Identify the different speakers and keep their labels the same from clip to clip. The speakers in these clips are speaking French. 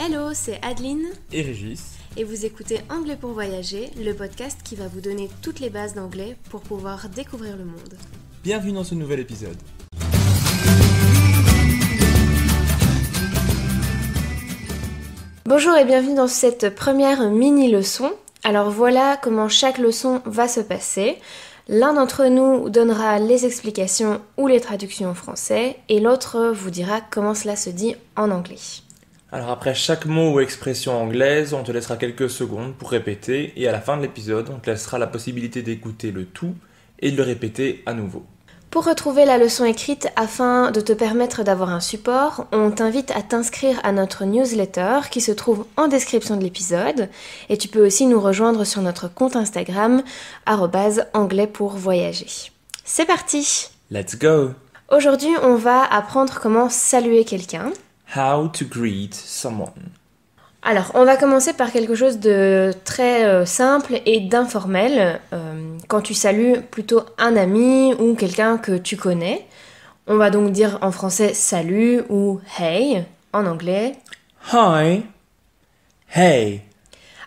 Speaker 1: Hello, c'est Adeline
Speaker 2: et Régis.
Speaker 1: Et vous écoutez Anglais pour voyager, le podcast qui va vous donner toutes les bases d'anglais pour pouvoir découvrir le monde.
Speaker 2: Bienvenue dans ce nouvel épisode.
Speaker 1: Bonjour et bienvenue dans cette première mini-leçon. Alors voilà comment chaque leçon va se passer. L'un d'entre nous donnera les explications ou les traductions en français et l'autre vous dira comment cela se dit en anglais.
Speaker 2: Alors après chaque mot ou expression anglaise, on te laissera quelques secondes pour répéter et à la fin de l'épisode, on te laissera la possibilité d'écouter le tout et de le répéter à nouveau.
Speaker 1: Pour retrouver la leçon écrite afin de te permettre d'avoir un support, on t'invite à t'inscrire à notre newsletter qui se trouve en description de l'épisode et tu peux aussi nous rejoindre sur notre compte Instagram @anglais-pour-voyager. C'est parti!
Speaker 2: Let's go!
Speaker 1: Aujourd'hui, on va apprendre comment saluer quelqu'un.
Speaker 2: How to greet someone.
Speaker 1: Alors, on va commencer par quelque chose de très simple et d'informel. Quand tu salues plutôt un ami ou quelqu'un que tu connais, on va donc dire en français salut ou hey en anglais.
Speaker 2: Hi. Hey.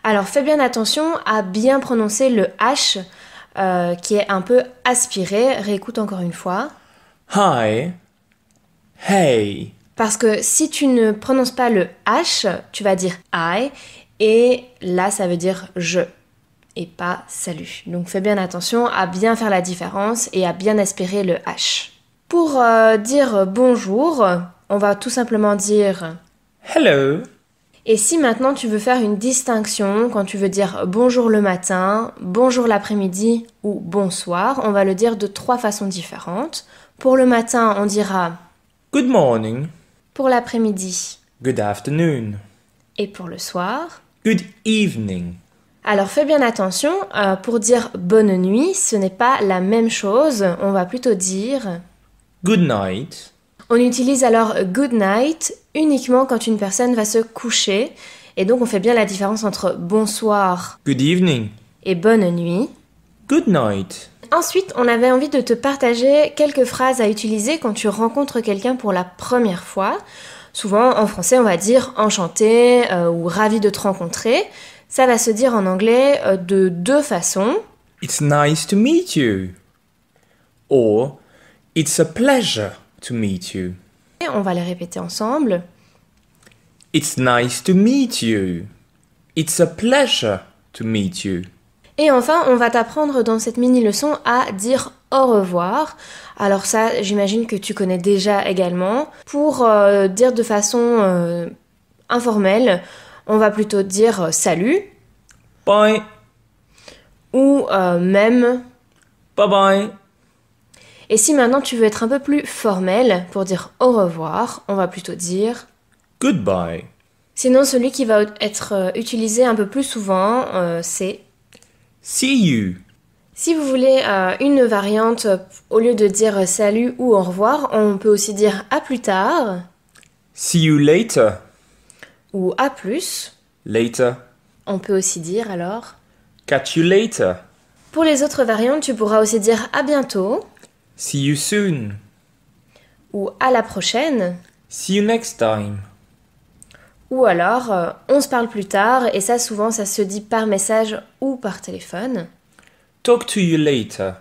Speaker 1: Alors, fais bien attention à bien prononcer le H qui est un peu aspiré. Réécoute encore une fois.
Speaker 2: Hi. Hey.
Speaker 1: Parce que si tu ne prononces pas le H, tu vas dire I, et là ça veut dire je, et pas salut. Donc fais bien attention à bien faire la différence et à bien aspirer le H. Pour dire bonjour, on va tout simplement dire
Speaker 2: Hello.
Speaker 1: Et si maintenant tu veux faire une distinction, quand tu veux dire bonjour le matin, bonjour l'après-midi ou bonsoir, on va le dire de 3 façons différentes. Pour le matin, on dira
Speaker 2: Good morning.
Speaker 1: Pour l'après-midi.
Speaker 2: Good afternoon.
Speaker 1: Et pour le soir.
Speaker 2: Good evening.
Speaker 1: Alors fais bien attention, pour dire bonne nuit, ce n'est pas la même chose, on va plutôt dire
Speaker 2: Good night.
Speaker 1: On utilise alors good night uniquement quand une personne va se coucher, et donc on fait bien la différence entre bonsoir
Speaker 2: Good evening.
Speaker 1: et bonne nuit.
Speaker 2: Good night.
Speaker 1: Ensuite, on avait envie de te partager quelques phrases à utiliser quand tu rencontres quelqu'un pour la première fois. Souvent, en français, on va dire enchanté ou ravi de te rencontrer. Ça va se dire en anglais de 2 façons.
Speaker 2: It's nice to meet you. Or, it's a pleasure to meet you.
Speaker 1: Et on va les répéter ensemble.
Speaker 2: It's nice to meet you. It's a pleasure to meet you.
Speaker 1: Et enfin, on va t'apprendre dans cette mini-leçon à dire au revoir. Alors ça, j'imagine que tu connais déjà également. Pour dire de façon informelle, on va plutôt dire salut.
Speaker 2: Bye.
Speaker 1: Ou même.
Speaker 2: Bye bye.
Speaker 1: Et si maintenant tu veux être un peu plus formel pour dire au revoir, on va plutôt dire
Speaker 2: Goodbye.
Speaker 1: Sinon, celui qui va être utilisé un peu plus souvent, c'est
Speaker 2: See you.
Speaker 1: Si vous voulez une variante, au lieu de dire salut ou au revoir, on peut aussi dire à plus tard.
Speaker 2: See you later.
Speaker 1: Ou à plus.
Speaker 2: Later.
Speaker 1: On peut aussi dire alors.
Speaker 2: Catch you later.
Speaker 1: Pour les autres variantes, tu pourras aussi dire à bientôt.
Speaker 2: See you soon.
Speaker 1: Ou à la prochaine.
Speaker 2: See you next time.
Speaker 1: Ou alors, on se parle plus tard, et ça souvent ça se dit par message ou par téléphone.
Speaker 2: Talk to you later.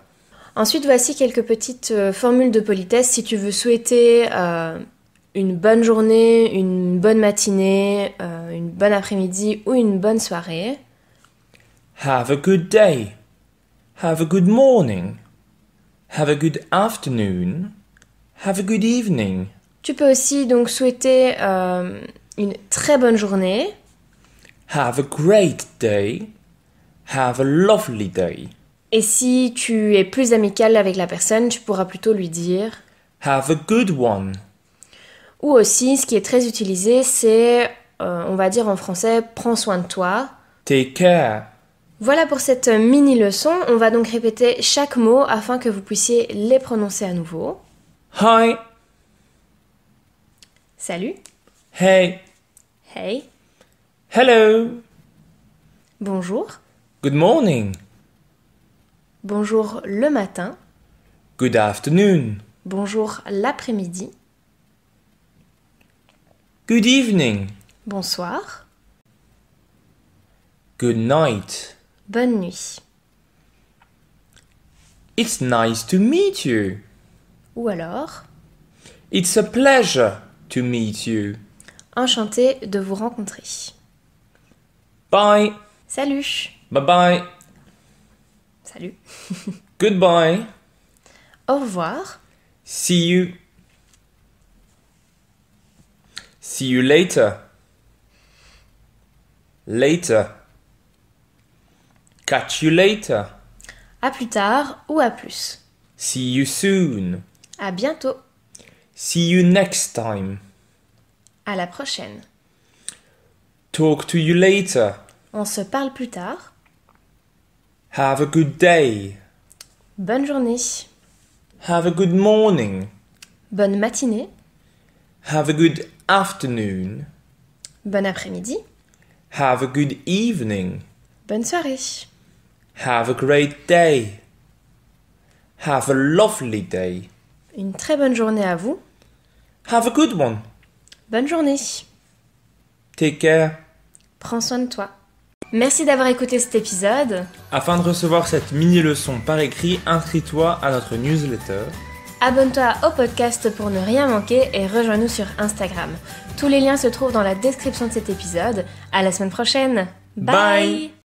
Speaker 1: Ensuite, voici quelques petites formules de politesse si tu veux souhaiter une bonne journée, une bonne matinée, une bonne après-midi ou une bonne soirée.
Speaker 2: Have a good day. Have a good morning. Have a good afternoon. Have a good evening.
Speaker 1: Tu peux aussi donc souhaiter une très bonne journée.
Speaker 2: Have a great day. Have a lovely day.
Speaker 1: Et si tu es plus amical avec la personne, tu pourras plutôt lui dire
Speaker 2: Have a good one.
Speaker 1: Ou aussi, ce qui est très utilisé, c'est, on va dire en français, prends soin de toi.
Speaker 2: Take care.
Speaker 1: Voilà pour cette mini-leçon. On va donc répéter chaque mot afin que vous puissiez les prononcer à nouveau.
Speaker 2: Hi.
Speaker 1: Salut.
Speaker 2: Hey.
Speaker 1: Hey.
Speaker 2: Hello.
Speaker 1: Bonjour.
Speaker 2: Good morning.
Speaker 1: Bonjour le matin.
Speaker 2: Good afternoon.
Speaker 1: Bonjour l'après-midi.
Speaker 2: Good evening.
Speaker 1: Bonsoir.
Speaker 2: Good night.
Speaker 1: Bonne nuit.
Speaker 2: It's nice to meet you.
Speaker 1: Ou alors,
Speaker 2: It's a pleasure to meet you.
Speaker 1: enchanté de vous rencontrer.
Speaker 2: Bye.
Speaker 1: Salut.
Speaker 2: Bye bye.
Speaker 1: Salut.
Speaker 2: Goodbye.
Speaker 1: Au revoir.
Speaker 2: See you. See you later. Later. Catch you later.
Speaker 1: À plus tard ou à plus.
Speaker 2: See you soon.
Speaker 1: À bientôt.
Speaker 2: See you next time.
Speaker 1: À la prochaine.
Speaker 2: Talk to you later.
Speaker 1: On se parle plus tard.
Speaker 2: Have a good day.
Speaker 1: Bonne journée.
Speaker 2: Have a good morning.
Speaker 1: Bonne matinée.
Speaker 2: Have a good afternoon.
Speaker 1: Bon après-midi.
Speaker 2: Have a good evening.
Speaker 1: Bonne soirée.
Speaker 2: Have a great day. Have a lovely day.
Speaker 1: Une très bonne journée à vous.
Speaker 2: Have a good one.
Speaker 1: Bonne journée.
Speaker 2: Take care.
Speaker 1: Prends soin de toi. Merci d'avoir écouté cet épisode.
Speaker 2: Afin de recevoir cette mini-leçon par écrit, inscris-toi à notre newsletter.
Speaker 1: Abonne-toi au podcast pour ne rien manquer et rejoins-nous sur Instagram. Tous les liens se trouvent dans la description de cet épisode. À la semaine prochaine. Bye.